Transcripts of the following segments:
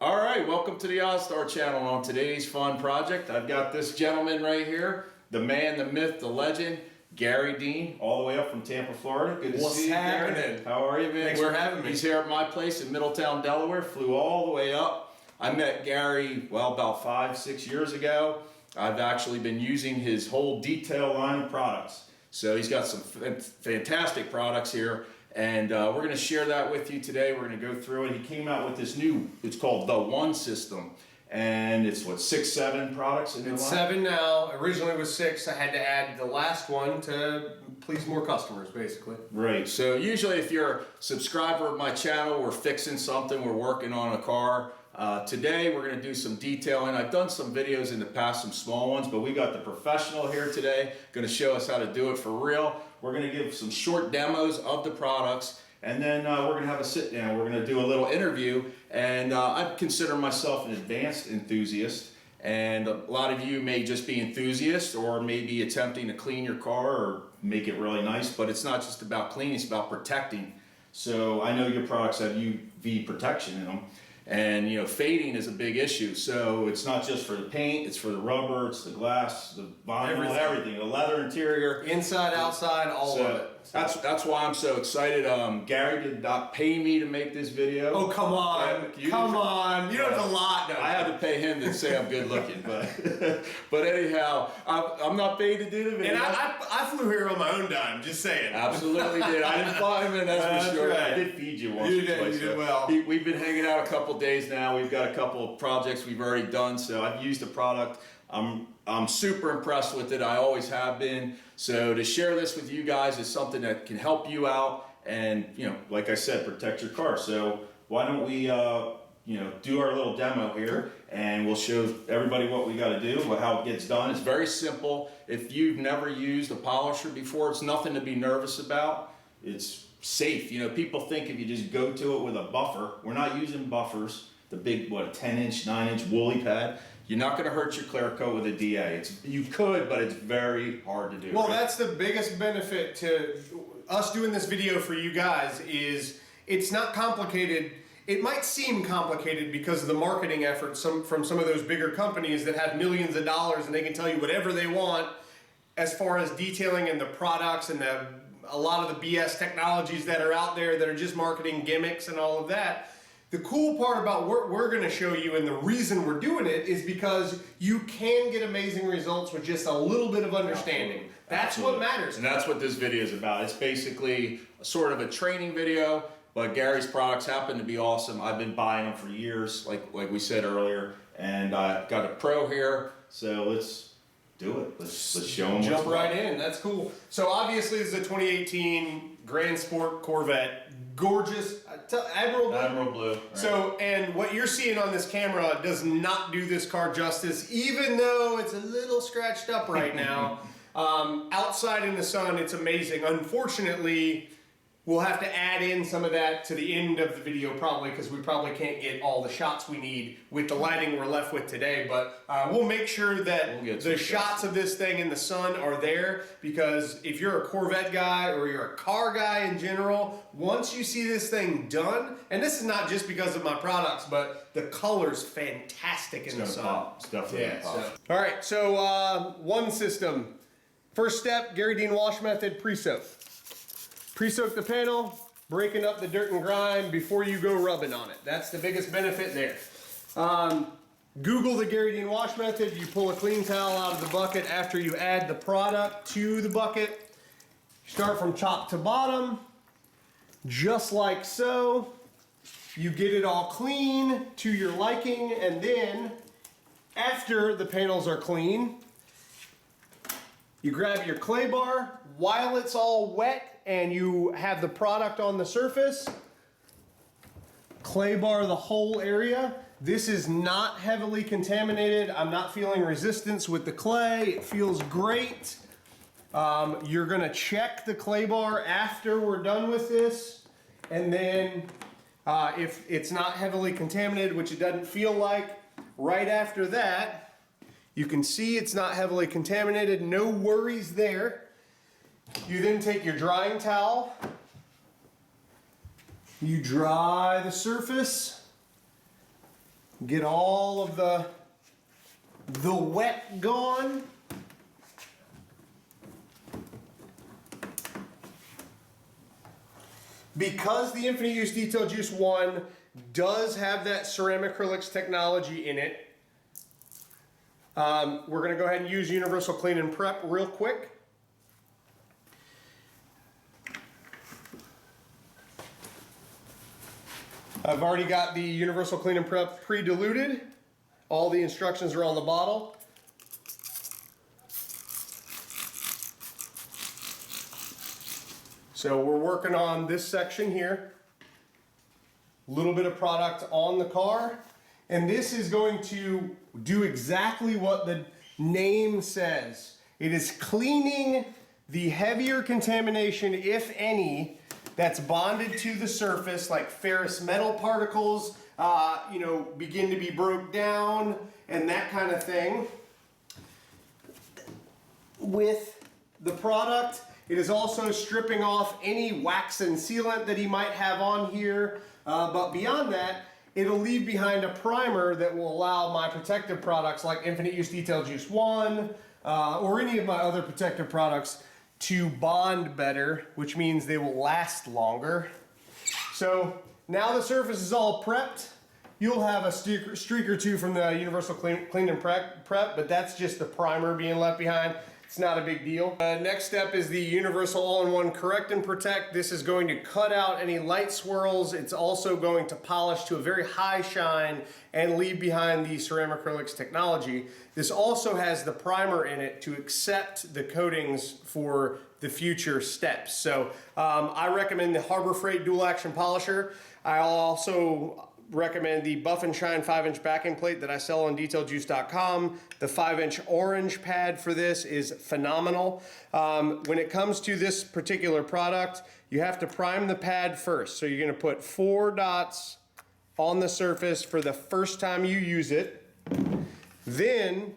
All right, welcome to the Ozzstar channel. On today's fun project, I've got this gentleman right here, the man, the myth, the legend, Garry Dean, all the way up from Tampa, Florida. Good to see you, Garry. What's happening? How are you, man? Thanks for having me. He's here at my place in Middletown, Delaware. Flew all the way up. I met Garry, well, about 5-6 years ago. I've actually been using his whole detail line of products. So he's got some fantastic products here. And we're going to share that with you today. We're going to go through it. He came out with this new, it's called the One System. And it's what, 6-7 products in the line? It's 7 now. Originally it was 6. I had to add the last one to please more customers, basically. Right. So usually if you're a subscriber of my channel, we're fixing something, we're working on a car. Today we're going to do some detailing. I've done some videos in the past, some small ones, but we got the professional here today going to show us how to do it for real. We're going to give some short demos of the products, and then we're going to have a sit down. We're going to do a little interview, and I consider myself an advanced enthusiast, and a lot of you may just be enthusiasts or maybe attempting to clean your car or make it really nice, but it's not just about cleaning, it's about protecting. So I know your products have UV protection in them. And you know, fading is a big issue. So it's not just for the paint, it's for the rubber, it's the glass, the vinyl, everything, the leather interior. Inside, outside, all of it. That's why I'm so excited. Garry did not pay me to make this video. Oh, come on. Come on. You don't have to lie. No. I had to pay him to say I'm good looking, but anyhow, I'm not paid to do the video. And I flew here on my own dime, just saying. Absolutely did. I didn't fly him in, that's for sure. Right. I did feed you once You or twice. You did well. We've been hanging out a couple days now. We've got a couple of projects we've already done, so I've used the product. I'm super impressed with it. I always have been. So to share this with you guys is something that can help you out and, you know, like I said, protect your car. So why don't we, you know, do our little demo here, and we'll show everybody what we got to do, how it gets done. It's very simple. If you've never used a polisher before, it's nothing to be nervous about. It's safe. You know, people think if you just go to it with a buffer, we're not using buffers, the big, what, a 10-inch, 9-inch woolly pad. You're not going to hurt your clear coat with a DA. You could, but it's very hard to do. Well, that's the biggest benefit to us doing this video for you guys is it's not complicated. It might seem complicated because of the marketing efforts from some of those bigger companies that have millions of dollars and they can tell you whatever they want as far as detailing and the products and a lot of the BS technologies that are out there that are just marketing gimmicks and all of that. The cool part about what we're going to show you and the reason we're doing it is because you can get amazing results with just a little bit of understanding. That's what matters. And that's what this video is about. It's basically sort of a training video, but Garry's products happen to be awesome. I've been buying them for years, like we said earlier, and I got a pro here, so let's do it. Let's show them. Jump right in. That's cool. So obviously this is a 2018 Grand Sport Corvette. Gorgeous Admiral Blue. Right. So, and what you're seeing on this camera does not do this car justice, even though it's a little scratched up right now. Outside in the sun, it's amazing. Unfortunately, we'll have to add in some of that to the end of the video probably because we probably can't get all the shots we need with the lighting we're left with today, but we'll make sure that the shots of this thing in the sun are there because if you're a Corvette guy or you're a car guy in general, once you see this thing done, and this is not just because of my products, but the color's fantastic in the sun. Pop. It's definitely pop. All right, so One System. First step, Garry Dean wash method, pre-soak. Pre-soak the panel, breaking up the dirt and grime before you go rubbing on it. That's the biggest benefit there. Google the Garry Dean wash method. You pull a clean towel out of the bucket after you add the product to the bucket. Start from top to bottom, just like so. You get it all clean to your liking, and then after the panels are clean, you grab your clay bar while it's all wet and you have the product on the surface. Clay bar the whole area. This is not heavily contaminated. I'm not feeling resistance with the clay. It feels great. You're gonna check the clay bar after we're done with this. And then if it's not heavily contaminated, which it doesn't feel like, right after that, you can see it's not heavily contaminated, no worries there. You then take your drying towel, you dry the surface, Get all of the wet gone. Because the Infinite Use Detail Juice 1 does have that ceramic acrylics technology in it, we're going to go ahead and use Universal Clean and Prep real quick. I've already got the Universal Clean and Prep pre-diluted. All the instructions are on the bottle. So we're working on this section here. A little bit of product on the car. And this is going to do exactly what the name says. It is cleaning the heavier contamination, if any, that's bonded to the surface, like ferrous metal particles, begin to be broke down and that kind of thing. With the product, it is also stripping off any wax and sealant that he might have on here. But beyond that, it'll leave behind a primer that will allow my protective products like Infinite Use Detail Juice 1 or any of my other protective products to bond better, which means they will last longer. So now the surface is all prepped. You'll have a streak or two from the Universal Clean and Prep, but that's just the primer being left behind. It's not a big deal. Next step is the Universal All-in-One Correct and Protect. This is going to cut out any light swirls. It's also going to polish to a very high shine and leave behind the ceramic acrylics technology. This also has the primer in it to accept the coatings for the future steps. So I recommend the Harbor Freight Dual Action Polisher. I also recommend the Buff and Shine 5-inch backing plate that I sell on detailjuice.com. The 5-inch orange pad for this is phenomenal. When it comes to this particular product, you have to prime the pad first. So you're going to put 4 dots on the surface for the first time you use it. Then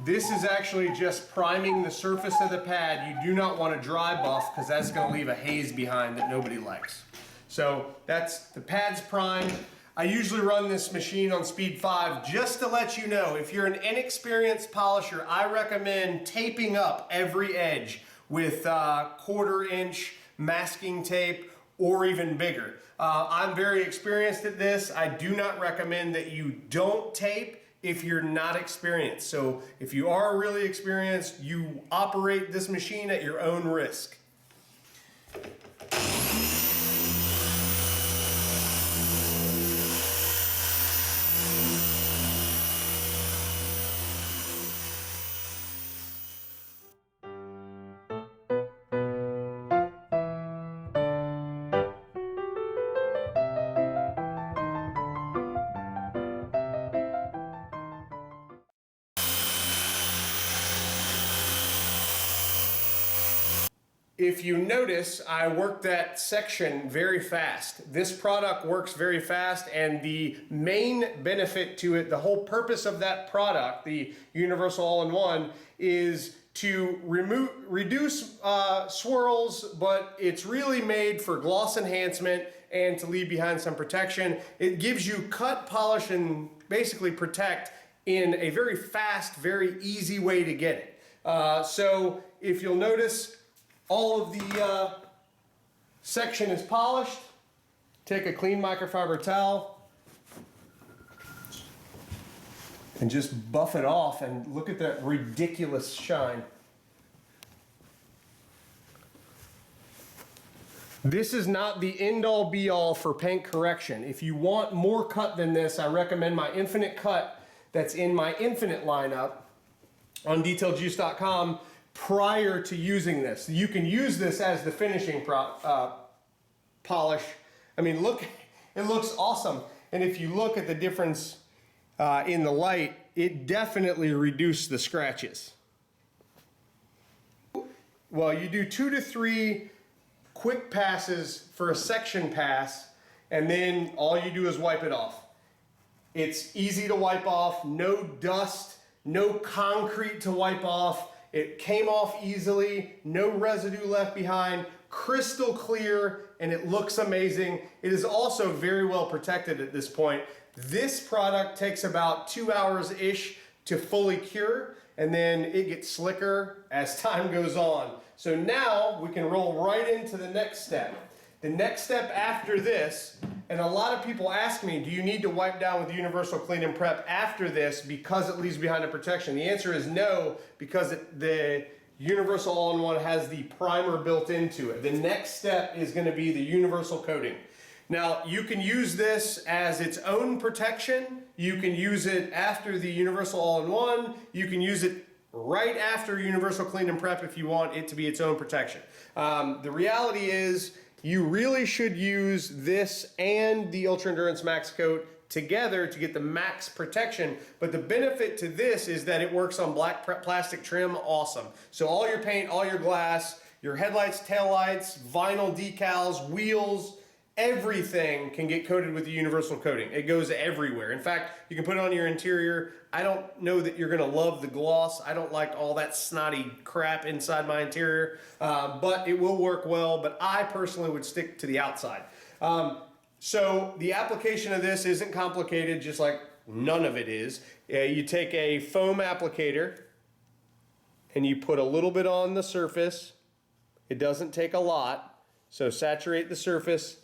this is actually just priming the surface of the pad. You do not want to dry buff because that's going to leave a haze behind that nobody likes. So that's the pad's primed. I usually run this machine on speed 5 just to let you know, if you're an inexperienced polisher, I recommend taping up every edge with 1/4 inch masking tape or even bigger. I'm very experienced at this. I do not recommend that you don't tape if you're not experienced. So if you are really experienced, you operate this machine at your own risk. If you notice, I worked that section very fast. This product works very fast, and the main benefit to it, the whole purpose of that product, the Universal All-in-One, is to reduce swirls, but it's really made for gloss enhancement and to leave behind some protection. It gives you cut, polish, and basically protect in a very fast, very easy way to get it. So if you'll notice, all of the section is polished. Take a clean microfiber towel and just buff it off, and look at that ridiculous shine. This is not the end-all be-all for paint correction. If you want more cut than this, I recommend my Infinite Cut that's in my Infinite lineup on detailjuice.com. Prior to using this, you can use this as the finishing polish. I mean, look, it looks awesome. And if you look at the difference in the light, it definitely reduced the scratches. Well, you do 2 to 3 quick passes for a section pass, and then all you do is wipe it off. It's easy to wipe off, no dust, no concrete to wipe off. It came off easily, no residue left behind, crystal clear, and it looks amazing. It is also very well protected at this point. This product takes about 2 hours-ish to fully cure, and then it gets slicker as time goes on. So now we can roll right into the next step. The next step after this, and a lot of people ask me, do you need to wipe down with Universal Clean and Prep after this because it leaves behind a protection? The answer is no, because the Universal All-in-One has the primer built into it. The next step is going to be the Universal Coating. Now, you can use this as its own protection. You can use it after the Universal All-in-One. You can use it right after Universal Clean and Prep if you want it to be its own protection. The reality is you really should use this and the Ultra Endurance Max Coat together to get the max protection. But the benefit to this is that it works on black plastic trim, awesome. So all your paint, all your glass, your headlights, taillights, vinyl decals, wheels, everything can get coated with the universal coating. It goes everywhere. In fact, you can put it on your interior. I don't know that you're gonna love the gloss. I don't like all that snotty crap inside my interior, but it will work well, but I personally would stick to the outside. So the application of this isn't complicated, just like none of it is. You take a foam applicator and you put a little bit on the surface. It doesn't take a lot, so saturate the surface.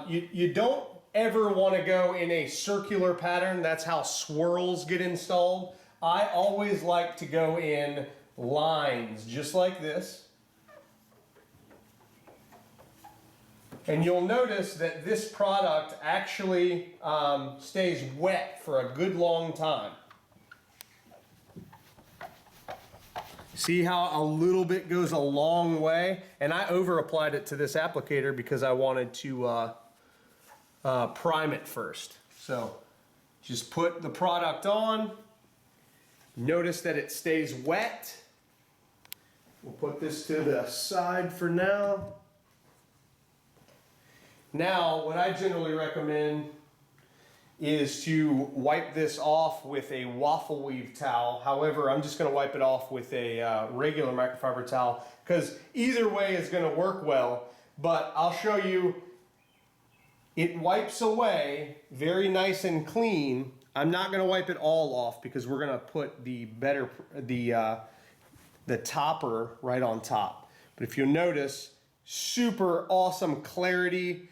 You don't ever want to go in a circular pattern. That's how swirls get installed. I always like to go in lines, just like this. And you'll notice that this product actually stays wet for a good long time. See how a little bit goes a long way? And I over applied it to this applicator because I wanted to prime it first. So just put the product on. Notice that it stays wet. We'll put this to the side for now. Now, what I generally recommend is to wipe this off with a waffle weave towel. However, I'm just going to wipe it off with a regular microfiber towel because either way is going to work well. But I'll show you, it wipes away very nice and clean. I'm not going to wipe it all off because we're going to put the topper right on top. But if you'll notice, super awesome clarity.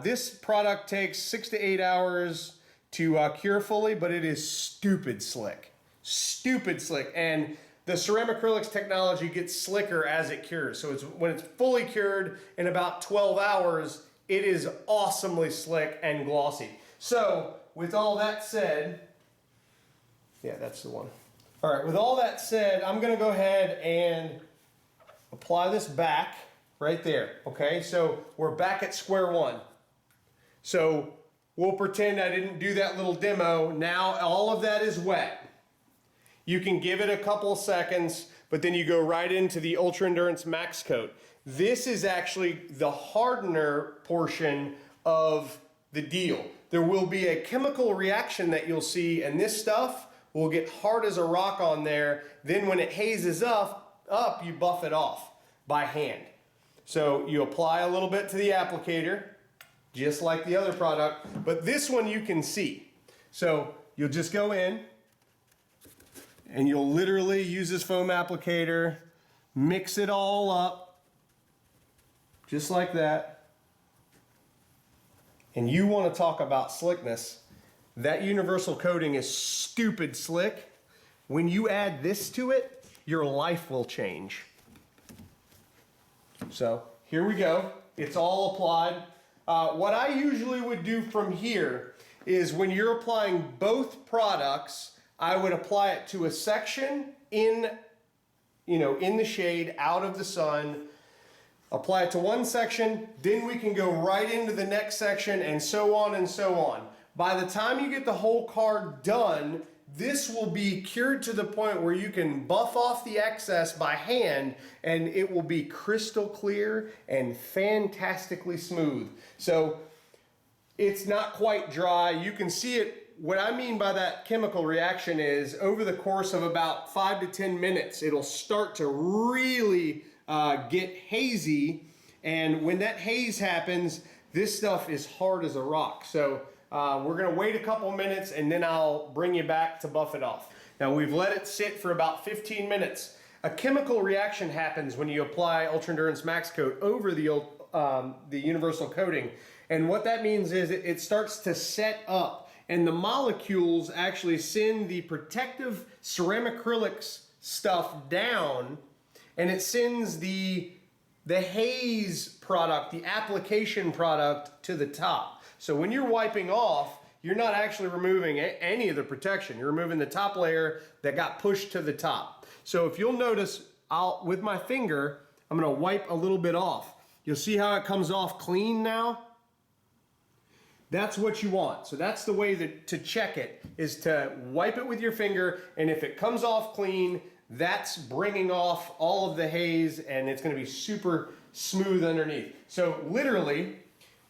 This product takes 6 to 8 hours to cure fully, but it is stupid slick. Stupid slick. And the ceramic acrylics technology gets slicker as it cures. So when it's fully cured in about 12 hours, it is awesomely slick and glossy. So with all that said, yeah, that's the one. All right, with all that said, I'm gonna go ahead and apply this back right there, okay? So we're back at square one. So we'll pretend I didn't do that little demo. Now all of that is wet. You can give it a couple seconds, but then you go right into the Ultra Endurance Max Coat. This is actually the hardener portion of the deal. There will be a chemical reaction that you'll see, and this stuff will get hard as a rock on there. Then when it hazes up, you buff it off by hand. So you apply a little bit to the applicator, just like the other product, but this one you can see. So you'll just go in and you'll literally use this foam applicator, mix it all up, just like that. And you want to talk about slickness. That universal coating is stupid slick. When you add this to it, your life will change. So here we go. It's all applied. What I usually would do from here is when you're applying both products, I would apply it to a section in the shade, out of the sun. Apply it to one section, then we can go right into the next section and so on and so on. By the time you get the whole car done, this will be cured to the point where you can buff off the excess by hand and it will be crystal clear and fantastically smooth. So it's not quite dry. You can see it. What I mean by that chemical reaction is over the course of about 5 to 10 minutes, it'll start to really get hazy. And when that haze happens, this stuff is hard as a rock. So we're gonna wait a couple minutes and then I'll bring you back to buff it off. Now we've let it sit for about 15 minutes. A chemical reaction happens when you apply Ultra Endurance Max Coat over the universal coating. And what that means is it starts to set up, and the molecules actually send the protective ceramic acrylics stuff down, and it sends the haze product, the application product, to the top. So when you're wiping off, you're not actually removing any of the protection. You're removing the top layer that got pushed to the top. So if you'll notice, with my finger, I'm gonna wipe a little bit off. You'll see how it comes off clean now? That's what you want. So that's the way to check it, is to wipe it with your finger, and if it comes off clean, that's bringing off all of the haze, and it's gonna be super smooth underneath. So literally,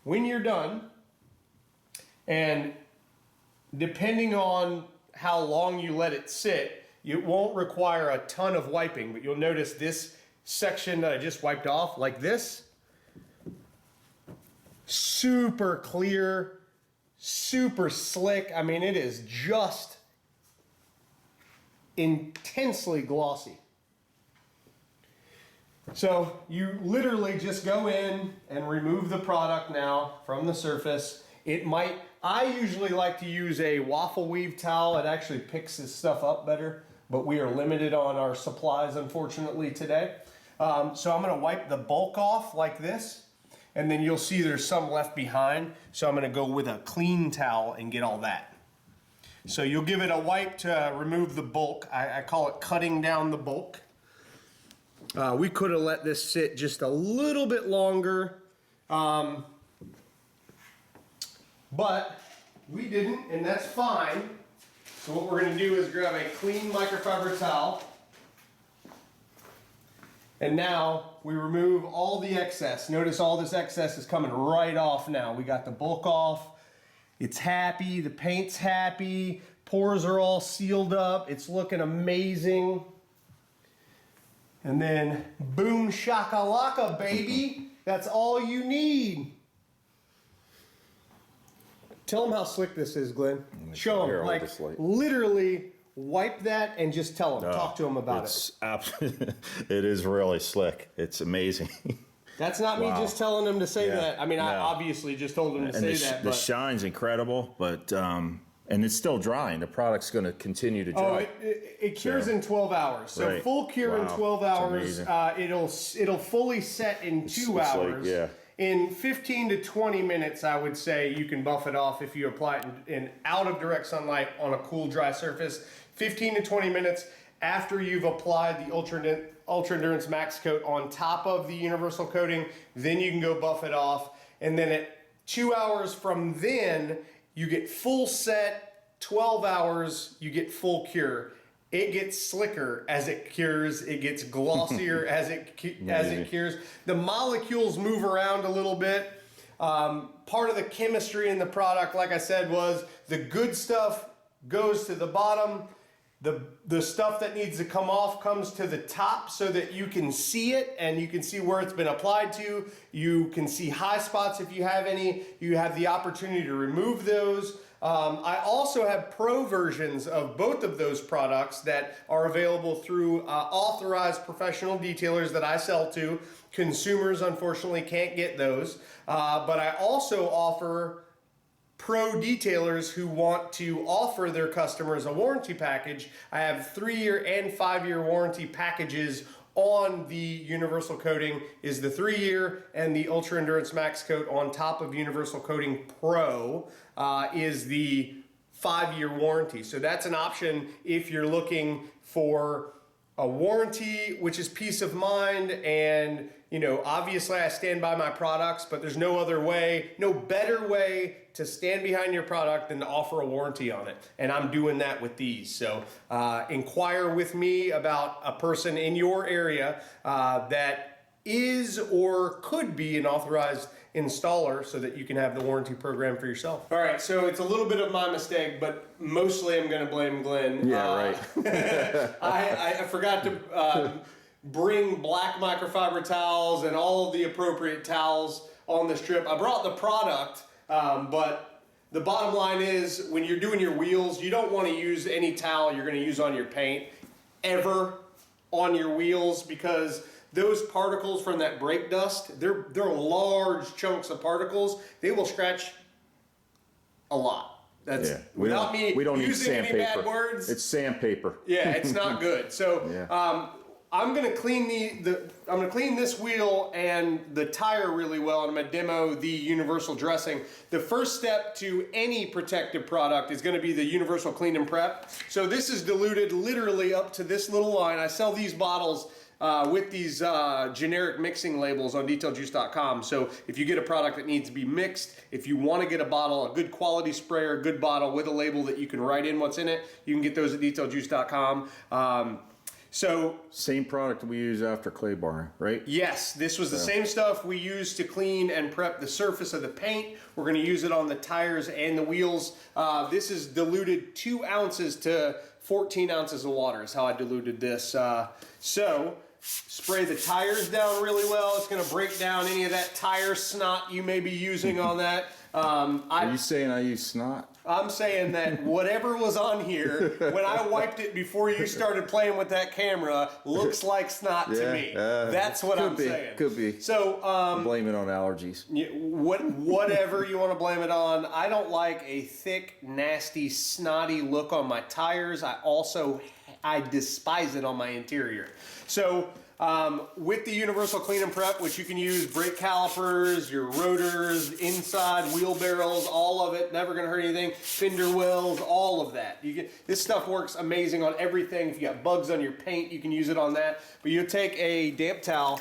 when you're done, and depending on how long you let it sit, it won't require a ton of wiping, but you'll notice this section that I just wiped off, like this, super clear, super slick. I mean, it is just intensely glossy. So you literally just go in and remove the product now from the surface. I usually like to use a waffle weave towel. It actually picks this stuff up better, but we are limited on our supplies, unfortunately, today. So I'm gonna wipe the bulk off like this, and then you'll see there's some left behind. So I'm gonna go with a clean towel and get all that. So you'll give it a wipe to remove the bulk. I call it cutting down the bulk. We could have let this sit just a little bit longer, but we didn't, and that's fine. So what we're gonna do is grab a clean microfiber towel, and now we remove all the excess. Notice all this excess is coming right off now. We got the bulk off. It's happy, the paint's happy, pores are all sealed up. It's looking amazing. And then boom shakalaka, baby. That's all you need. Tell them how slick this is, Glenn. Show them, like, literally wipe that and just tell them, talk to them about it. It is really slick. It's amazing. That's not me just telling them to say that. I mean, I obviously just told them to say that. The shine's incredible, but and it's still drying. The product's going to continue to dry. Oh, it cures in 12 hours. So full cure in 12 hours. It'll fully set in 2 hours. In 15 to 20 minutes, I would say you can buff it off if you apply it in out of direct sunlight on a cool, dry surface. 15 to 20 minutes after you've applied the Ultra Endurance Max Coat on top of the universal coating, then you can go buff it off. And then at 2 hours from then, you get full set. 12 hours, you get full cure. It gets slicker as it cures. It gets glossier as it cures. The molecules move around a little bit. Part of the chemistry in the product, like I said, was the good stuff goes to the bottom. The stuff that needs to come off comes to the top so that you can see it and you can see where it's been applied to. You can see high spots if you have any. You have the opportunity to remove those. I also have pro versions of both of those products that are available through authorized professional detailers that I sell to. Consumers, unfortunately, can't get those. But I also offer pro detailers who want to offer their customers a warranty package. I have 3-year and 5-year warranty packages on the universal coating. Is the 3-year, and the Ultra Endurance Max Coat on top of Universal Coating Pro is the 5-year warranty. So that's an option if you're looking for a warranty, which is peace of mind. And, you know, obviously I stand by my products, but there's no other way, no better way to stand behind your product than to offer a warranty on it. And I'm doing that with these. So inquire with me about a person in your area that is or could be an authorized installer so that you can have the warranty program for yourself. All right, so it's a little bit of my mistake, but mostly I'm going to blame Glenn. Yeah, right. I forgot to bring black microfiber towels and all of the appropriate towels on this trip. I brought the product, but the bottom line is when you're doing your wheels, you don't want to use any towel you're going to use on your paint ever on your wheels, because those particles from that brake dust, they're large chunks of particles. They will scratch a lot. That's we don't using need any sandpaper. bad words. It's sandpaper. Yeah, it's not good. So I'm gonna clean I'm gonna clean this wheel and the tire really well, and I'm gonna demo the universal dressing. The first step to any protective product is gonna be the universal clean and prep. So this is diluted literally up to this little line. I sell these bottles with these generic mixing labels on detailjuice.com. So if you get a product that needs to be mixed, if you want to get a bottle, a good quality sprayer, a good bottle with a label that you can write in what's in it, you can get those at detailjuice.com. So same product we use after clay bar, right? yes, this was the same stuff we used to clean and prep the surface of the paint. We're going to use it on the tires and the wheels. This is diluted 2 ounces to 14 ounces of water is how I diluted this. So spray the tires down really well. It's going to break down any of that tire snot you may be using on that. Are you saying I use snot? I'm saying that whatever was on here, when I wiped it before you started playing with that camera, looks like snot to me. That's what I'm saying. Could be. So blame it on allergies. whatever you want to blame it on. I don't like a thick, nasty, snotty look on my tires. I despise it on my interior. So with the universal clean and prep, which you can use brake calipers, your rotors, inside wheel barrels, all of it, never gonna hurt anything, fender wells, all of that. This stuff works amazing on everything. If you got bugs on your paint, you can use it on that. But you take a damp towel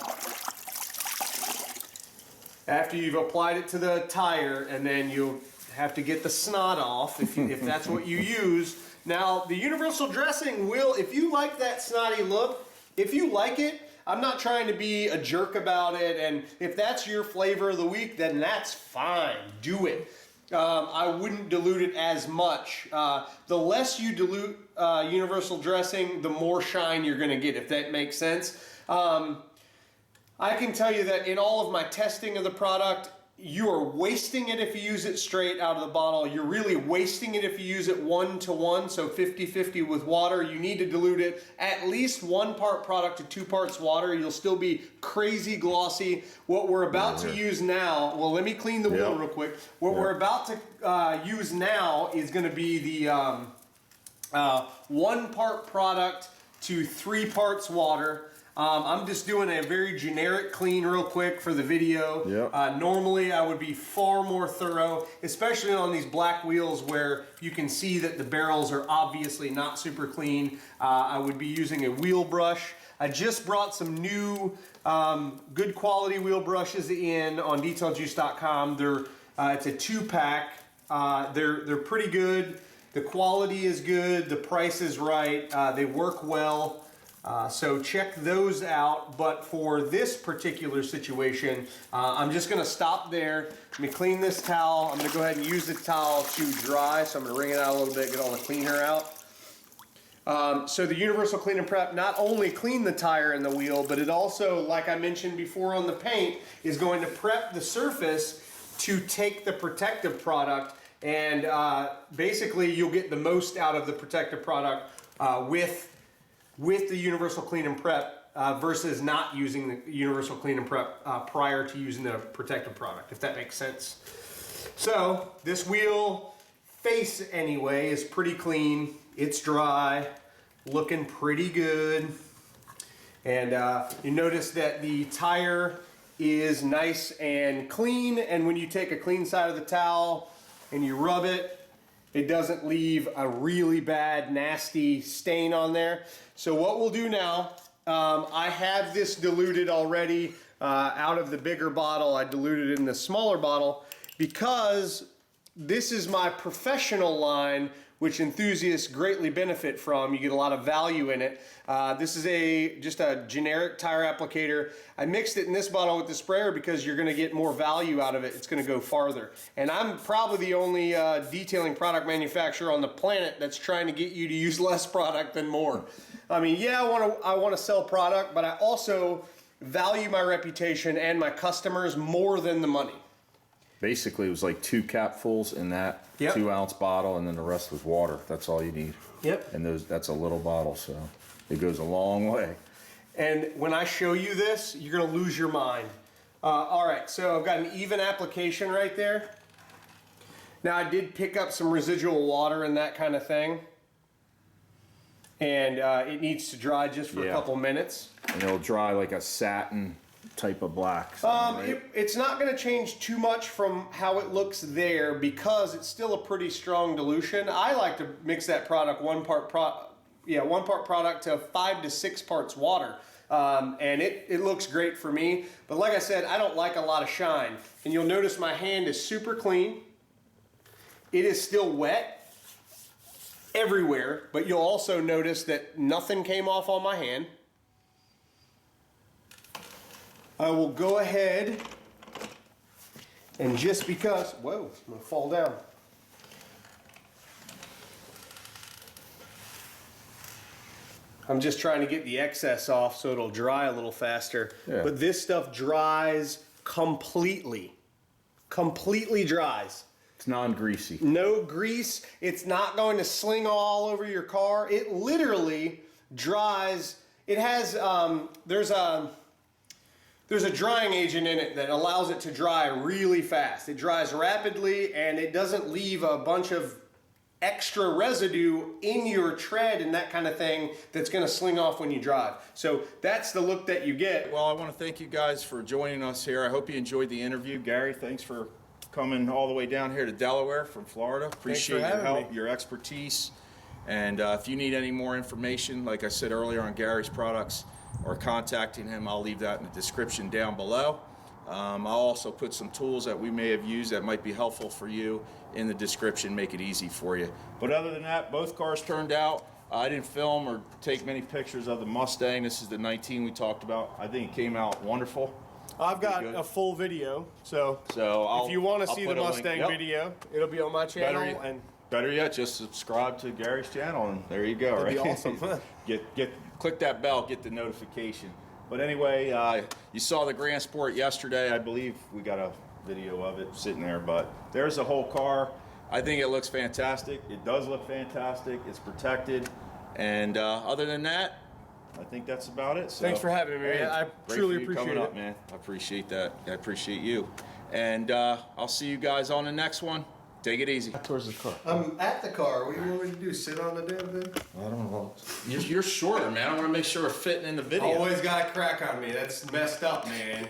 after you've applied it to the tire, and then you'll have to get the snot off if that's what you use. Now, the universal dressing will, if you like that snotty look, if you like it, I'm not trying to be a jerk about it, and if that's your flavor of the week, then that's fine. Do it. I wouldn't dilute it as much. The less you dilute universal dressing, the more shine you're going to get, if that makes sense. I can tell you that in all of my testing of the product, you are wasting it if you use it straight out of the bottle. You're really wasting it if you use it 1-to-1, so 50-50 with water. You need to dilute it at least 1 part product to 2 parts water. You'll still be crazy glossy. What we're about to use now, well, let me clean the wheel real quick. What we're about to use now is going to be the 1 part product to 3 parts water. I'm just doing a very generic clean real quick for the video. Normally I would be far more thorough, especially on these black wheels where you can see that the barrels are obviously not super clean. I would be using a wheel brush. I just brought some new good quality wheel brushes in on detailjuice.com. It's a 2-pack. They're pretty good. The quality is good. The price is right. They work well. So check those out, but for this particular situation, I'm just going to stop there. Let me clean this towel. I'm going to go ahead and use the towel to dry, so I'm going to wring it out a little bit, get all the cleaner out. So the universal clean and prep not only clean the tire and the wheel, but it also, like I mentioned before on the paint, is going to prep the surface to take the protective product, and basically you'll get the most out of the protective product with the universal clean and prep versus not using the universal clean and prep prior to using the protective product, if that makes sense. So this wheel face anyway is pretty clean. It's dry, looking pretty good. And you notice that the tire is nice and clean, and when you take a clean side of the towel and you rub it, it doesn't leave a really bad, nasty stain on there. So what we'll do now, I have this diluted already out of the bigger bottle. I diluted it in the smaller bottle because this is my professional line, which enthusiasts greatly benefit from. You get a lot of value in it. This is just a generic tire applicator. I mixed it in this bottle with the sprayer because you're gonna get more value out of it. It's gonna go farther. And I'm probably the only detailing product manufacturer on the planet that's trying to get you to use less product than more. I mean, yeah, I want to sell product, but I also value my reputation and my customers more than the money. Basically, it was like 2 capfuls in that Yep. 2-ounce bottle, and then the rest was water. That's all you need. Yep. And that's a little bottle, so it goes a long way. And when I show you this, you're going to lose your mind. All right, so I've got an even application right there. Now, I did pick up some residual water and that kind of thing. And it needs to dry just for a couple minutes. And it'll dry like a satin type of black. Right? It's not going to change too much from how it looks there because it's still a pretty strong dilution. I like to mix that product one part product to 5 to 6 parts water. And it looks great for me. But like I said, I don't like a lot of shine. And you'll notice my hand is super clean. It is still wet everywhere, but you'll also notice that nothing came off on my hand. I will go ahead and just because, whoa, I'm gonna fall down. I'm just trying to get the excess off so it'll dry a little faster. Yeah. But this stuff dries completely. Completely dries. It's non-greasy. No grease. It's not going to sling all over your car. It literally dries. It has, there's a drying agent in it that allows it to dry really fast. It dries rapidly and it doesn't leave a bunch of extra residue in your tread and that kind of thing that's going to sling off when you drive. So that's the look that you get. Well, I want to thank you guys for joining us here. I hope you enjoyed the interview. Gary, thanks for coming all the way down here to Delaware from Florida. Appreciate your help, your expertise. And if you need any more information, like I said earlier, on Gary's products or contacting him, I'll leave that in the description down below. I'll also put some tools that we may have used that might be helpful for you in the description, make it easy for you. But other than that, both cars turned out. I didn't film or take many pictures of the Mustang. This is the 19 we talked about. I think it came out wonderful. I've got a full video, so if you want to see the put a link. Mustang video, it'll be on my channel. Better yet, just subscribe to Gary's channel, and there you go. That'd right? be awesome. Click that bell, get the notification. But anyway, you saw the Grand Sport yesterday. I believe we got a video of it sitting there. But there's the whole car. I think it looks fantastic. It does look fantastic. It's protected. And other than that, I think that's about it. So, thanks for having me, man. I truly appreciate it. Man. I appreciate that. I appreciate you. And I'll see you guys on the next one. Take it easy. Towards the car. I'm at the car. What do you want me to do? Sit on the damn thing? I don't know. You're shorter, man. I want to make sure we're fitting in the video. Always got a crack on me. That's messed up, man.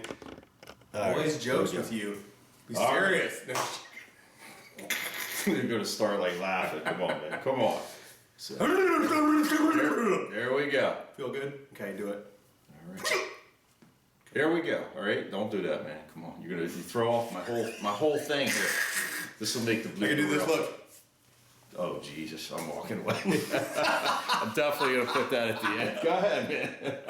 Always jokes with you. Be serious. You're going to start like laughing. Come on, man. Come on. So, there we go. Feel good? Okay, do it. All right. There we go. All right. Don't do that, man. Come on. You're going to throw off my whole thing here. This will make the blue. I can do this. Look. Oh, Jesus. I'm walking away. I'm definitely going to put that at the end. Go ahead, man.